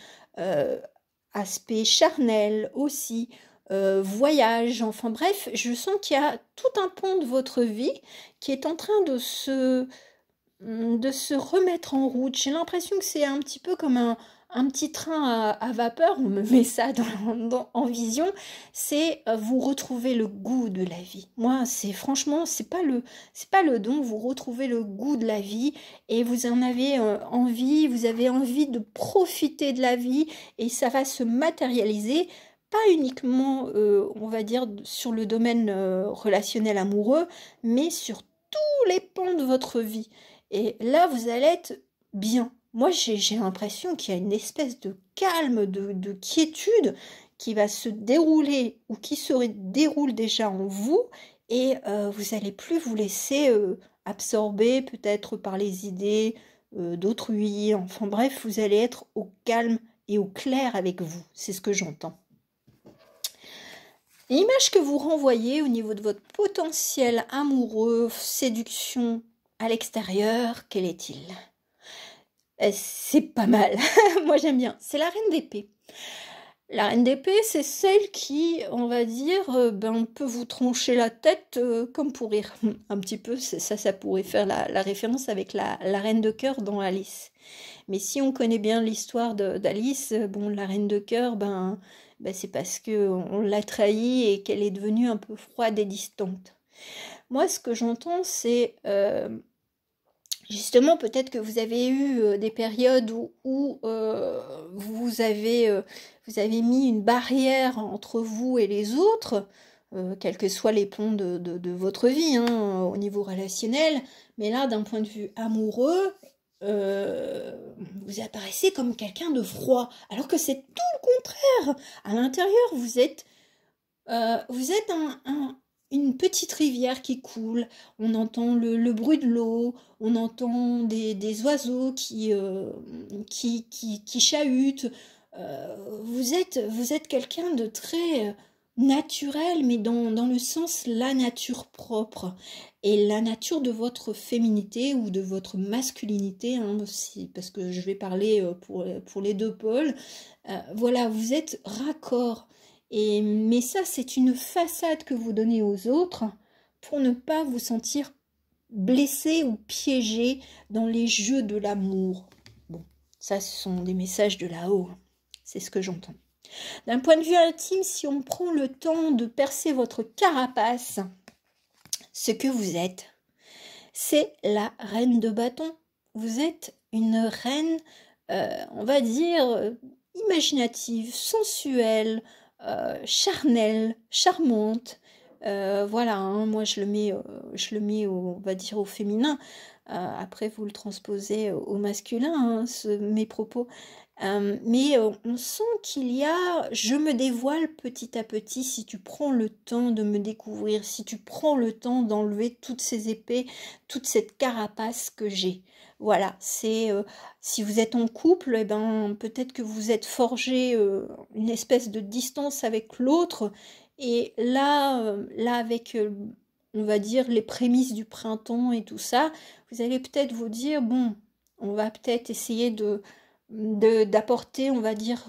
aspect charnel aussi, voyage, enfin bref, je sens qu'il y a tout un pan de votre vie qui est en train de se remettre en route. J'ai l'impression que c'est un petit peu comme un petit train à vapeur, on me met ça en vision, c'est vous retrouver le goût de la vie. Moi, c'est franchement, c'est pas le don, vous retrouvez le goût de la vie, et vous en avez envie, vous avez envie de profiter de la vie, et ça va se matérialiser, pas uniquement, on va dire, sur le domaine relationnel amoureux, mais sur tous les pans de votre vie. Et là, vous allez être bien. Moi, j'ai l'impression qu'il y a une espèce de calme, de quiétude qui va se dérouler, ou qui se déroule déjà en vous, et vous n'allez plus vous laisser absorber peut-être par les idées d'autrui. Enfin bref, vous allez être au calme et au clair avec vous. C'est ce que j'entends. L'image que vous renvoyez au niveau de votre potentiel amoureux, séduction à l'extérieur, quel est-il ? C'est pas mal, moi j'aime bien, c'est la reine d'épée. La reine d'épée, c'est celle qui, on va dire, peut vous trancher la tête comme pour rire. Un petit peu, ça pourrait faire la référence avec la reine de cœur dans Alice. Mais si on connaît bien l'histoire d'Alice, bon, la reine de cœur, c'est parce qu'on l'a trahie et qu'elle est devenue un peu froide et distante. Moi, ce que j'entends, c'est justement, peut-être que vous avez eu des périodes où vous avez mis une barrière entre vous et les autres, quels que soient les plans de votre vie, hein, au niveau relationnel. Mais là, d'un point de vue amoureux, vous apparaissez comme quelqu'un de froid, alors que c'est tout le contraire. À l'intérieur, vous êtes une petite rivière qui coule, on entend le bruit de l'eau, on entend des oiseaux qui chahutent. Vous êtes quelqu'un de très naturel, mais dans le sens la nature propre, et la nature de votre féminité ou de votre masculinité, hein, parce que je vais parler pour les deux pôles. Voilà, vous êtes raccord. Mais ça, c'est une façade que vous donnez aux autres pour ne pas vous sentir blessé ou piégé dans les jeux de l'amour. Bon, ça, ce sont des messages de là-haut. C'est ce que j'entends. D'un point de vue intime, si on prend le temps de percer votre carapace, ce que vous êtes, c'est la reine de bâton. Vous êtes une reine, on va dire, imaginative, sensuelle, charnelle, charmante. Voilà, hein, moi je le mets on va dire au féminin. Après vous le transposez au masculin, hein, mes propos. Mais on sent qu'il y a, je me dévoile petit à petit si tu prends le temps de me découvrir, si tu prends le temps d'enlever toutes ces épées, toute cette carapace que j'ai. Voilà, c'est si vous êtes en couple, eh ben, peut-être que vous êtes forgé une espèce de distance avec l'autre. Et là, avec, on va dire, les prémices du printemps et tout ça, vous allez peut-être vous dire, bon, on va peut-être essayer d'apporter, on va dire,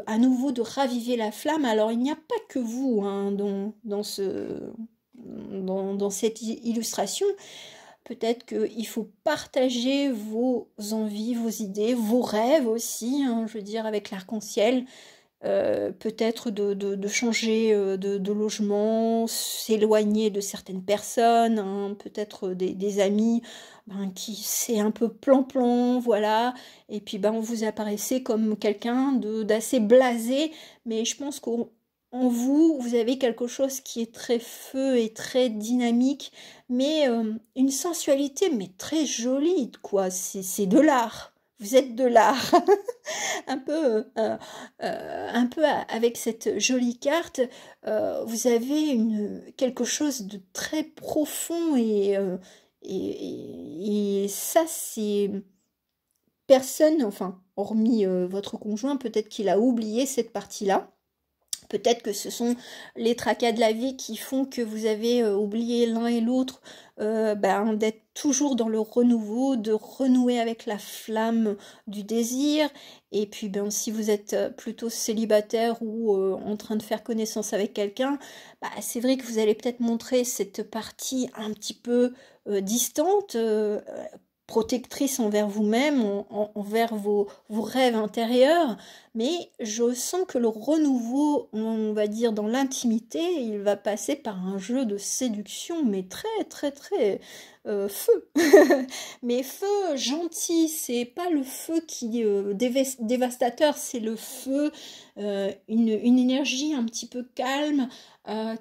à nouveau de raviver la flamme. Alors, il n'y a pas que vous hein, dans cette illustration. Peut-être qu'il faut partager vos envies, vos idées, vos rêves aussi, hein, je veux dire, avec l'arc-en-ciel. Peut-être de changer de logement, s'éloigner de certaines personnes, hein, peut-être des amis qui c'est un peu plan-plan, voilà, et puis vous apparaissez comme quelqu'un d'assez blasé, mais je pense qu'en vous avez quelque chose qui est très feu et très dynamique, mais une sensualité, mais très jolie, quoi, c'est de l'art. Vous êtes de l'art, un peu avec cette jolie carte, vous avez quelque chose de très profond et ça c'est personne, enfin hormis votre conjoint, peut-être qu'il a oublié cette partie-là. Peut-être que ce sont les tracas de la vie qui font que vous avez oublié l'un et l'autre d'être toujours dans le renouveau, de renouer avec la flamme du désir. Et puis si vous êtes plutôt célibataire ou en train de faire connaissance avec quelqu'un, c'est vrai que vous allez peut-être montrer cette partie un petit peu distante, protectrice envers vous-même, envers vos rêves intérieurs, mais je sens que le renouveau, on va dire dans l'intimité, il va passer par un jeu de séduction, mais très très très feu. Mais feu gentil, c'est pas le feu qui dévastateur, c'est le feu, une énergie un petit peu calme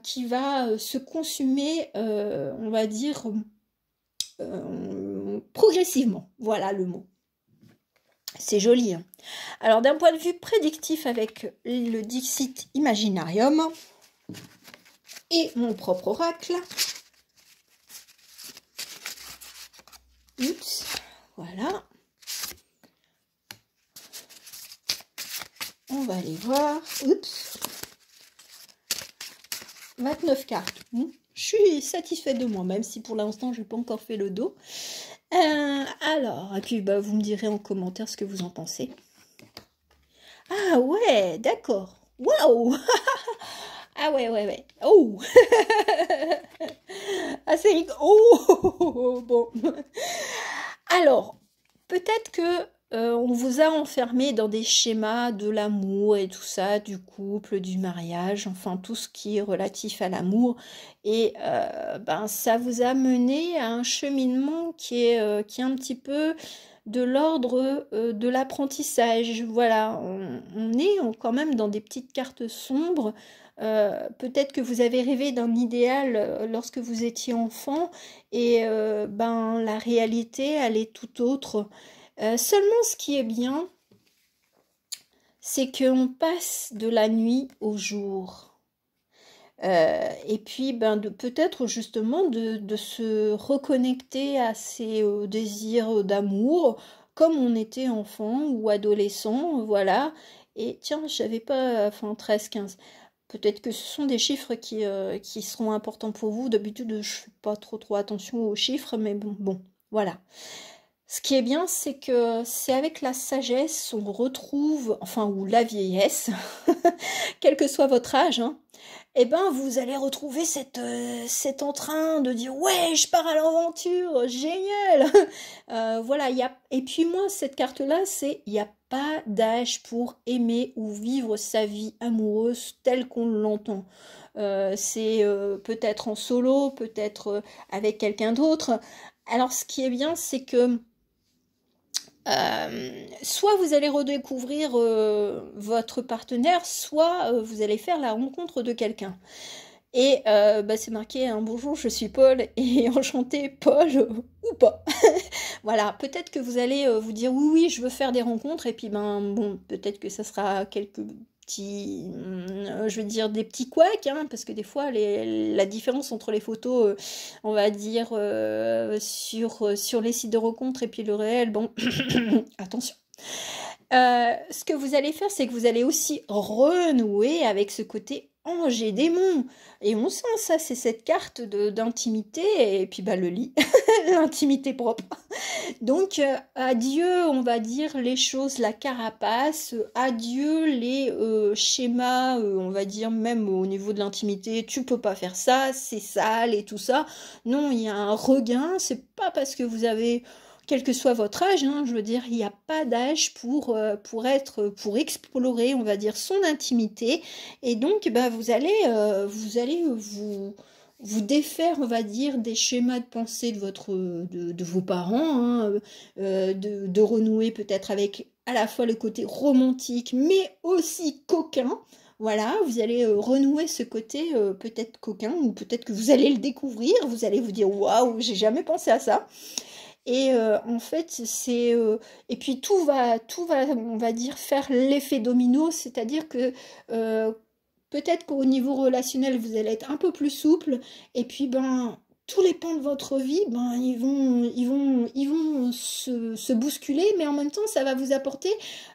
qui va se consumer, on va dire, progressivement, voilà le mot. C'est joli. Hein. Alors d'un point de vue prédictif avec le Dixit Imaginarium et mon propre oracle. Oups, voilà. On va aller voir. Oups. 29 cartes. Je suis satisfaite de moi, même si pour l'instant je n'ai pas encore fait le dos. Alors, et puis vous me direz en commentaire ce que vous en pensez. Ah ouais, d'accord. Waouh. Ah ouais. Oh. Ah c'est rigolo. Oh. Bon. Alors, peut-être que on vous a enfermé dans des schémas de l'amour et tout ça, du couple, du mariage, enfin tout ce qui est relatif à l'amour. Et ça vous a mené à un cheminement qui est un petit peu de l'ordre de l'apprentissage. Voilà, on est quand même dans des petites cartes sombres. Peut-être que vous avez rêvé d'un idéal lorsque vous étiez enfant et la réalité, elle est tout autre. Seulement, ce qui est bien, c'est qu'on passe de la nuit au jour. Et puis, peut-être justement de se reconnecter à ses désirs d'amour, comme on était enfant ou adolescent, voilà. Et tiens, je savais pas, 13, 15. Peut-être que ce sont des chiffres qui seront importants pour vous. D'habitude, je ne fais pas trop attention aux chiffres, mais bon, voilà. Ce qui est bien, c'est que c'est avec la sagesse, on retrouve, enfin, ou la vieillesse, quel que soit votre âge, hein, eh ben, vous allez retrouver cet entrain de dire ouais, je pars à l'aventure, génial. Voilà, et puis moi, cette carte-là, c'est il n'y a pas d'âge pour aimer ou vivre sa vie amoureuse telle qu'on l'entend. C'est peut-être en solo, peut-être avec quelqu'un d'autre. Alors, ce qui est bien, c'est que soit vous allez redécouvrir votre partenaire, soit vous allez faire la rencontre de quelqu'un. Et c'est marqué hein, bonjour, je suis Paul et enchanté Paul ou pas. Voilà, peut-être que vous allez vous dire oui, oui, je veux faire des rencontres et puis bon, peut-être que ça sera quelques petits, je veux dire des petits couacs, hein, parce que des fois la différence entre les photos, on va dire sur les sites de rencontres et puis le réel, bon, attention. Ce que vous allez faire, c'est que vous allez aussi renouer avec ce côté ange et démon. Et on sent ça, c'est cette carte d'intimité et puis le lit, l'intimité propre. Donc adieu, on va dire les choses, la carapace, adieu les schémas, on va dire même au niveau de l'intimité, tu peux pas faire ça, c'est sale et tout ça. Non, il y a un regain, c'est pas parce que vous avez quel que soit votre âge, hein, je veux dire, il n'y a pas d'âge pour explorer, on va dire, son intimité. Et donc, vous allez vous défaire, on va dire, des schémas de pensée de vos parents, hein, de renouer peut-être avec à la fois le côté romantique, mais aussi coquin. Voilà, vous allez renouer ce côté peut-être coquin, ou peut-être que vous allez le découvrir, vous allez vous dire, waouh, j'ai jamais pensé à ça. Et en fait, et puis tout va, on va dire, faire l'effet domino, c'est-à-dire que peut-être qu'au niveau relationnel, vous allez être un peu plus souple, et puis tous les pans de votre vie, ils vont se bousculer, mais en même temps, ça va vous apporter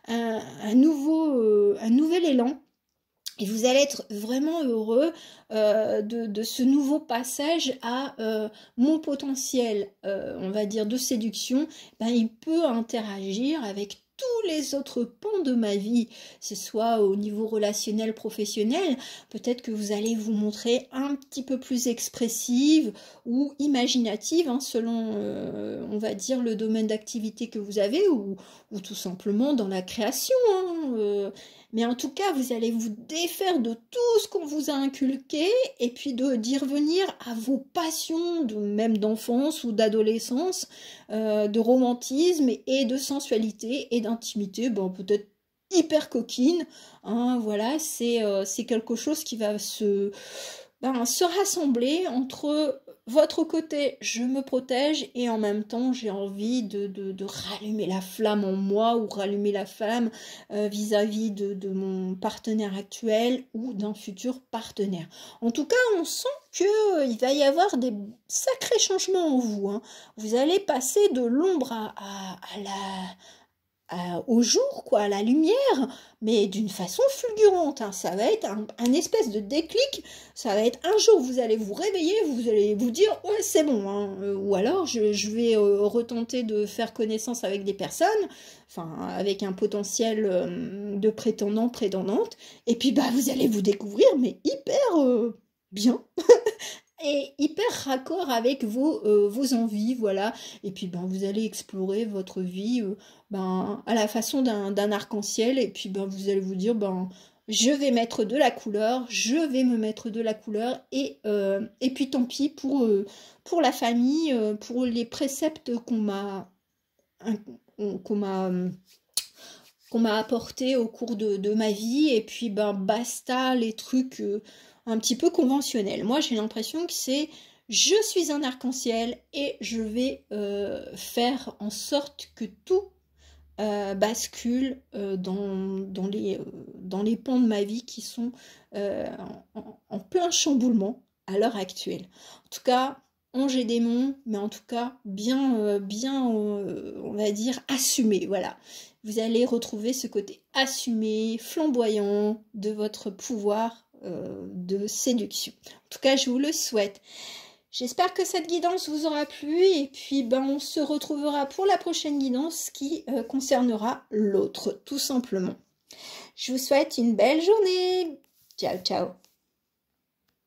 un nouvel élan. Et vous allez être vraiment heureux de ce nouveau passage à mon potentiel, on va dire, de séduction. Il peut interagir avec tous les autres pans de ma vie, ce soit au niveau relationnel, professionnel. Peut-être que vous allez vous montrer un petit peu plus expressive ou imaginative, hein, selon, on va dire, le domaine d'activité que vous avez ou tout simplement dans la création. Hein, mais en tout cas, vous allez vous défaire de tout ce qu'on vous a inculqué et puis d'y revenir à vos passions, même d'enfance ou d'adolescence, de romantisme et de sensualité et d'intimité, peut-être hyper coquine. Hein, voilà, c'est quelque chose qui va se rassembler entre votre côté je me protège et en même temps j'ai envie de rallumer la flamme en moi ou rallumer la flamme vis-à-vis de mon partenaire actuel ou d'un futur partenaire. En tout cas, on sent qu'il va y avoir des sacrés changements en vous. Hein. Vous allez passer de l'ombre au jour, quoi, à la lumière, mais d'une façon fulgurante. Hein. Ça va être un espèce de déclic. Ça va être un jour, vous allez vous réveiller, vous allez vous dire ouais, c'est bon. Hein. Ou alors, je vais retenter de faire connaissance avec des personnes, enfin, avec un potentiel de prétendant, prétendante. Et puis, vous allez vous découvrir, mais hyper bien. Et hyper raccord avec vos envies, voilà. Et puis vous allez explorer votre vie à la façon d'un arc-en-ciel. Et puis vous allez vous dire je vais mettre de la couleur, je vais me mettre de la couleur. Et puis tant pis pour la famille, pour les préceptes qu'on m'a apporté au cours de ma vie. Et puis basta les trucs un petit peu conventionnel. Moi, j'ai l'impression que c'est je suis un arc-en-ciel et je vais faire en sorte que tout bascule dans les pans de ma vie qui sont en plein chamboulement à l'heure actuelle. En tout cas, ange et démon, mais en tout cas bien, on va dire, assumé, voilà. Vous allez retrouver ce côté assumé, flamboyant de votre pouvoir de séduction. En tout cas, je vous le souhaite. J'espère que cette guidance vous aura plu et puis ben, on se retrouvera pour la prochaine guidance qui concernera l'autre, tout simplement. Je vous souhaite une belle journée. Ciao, ciao.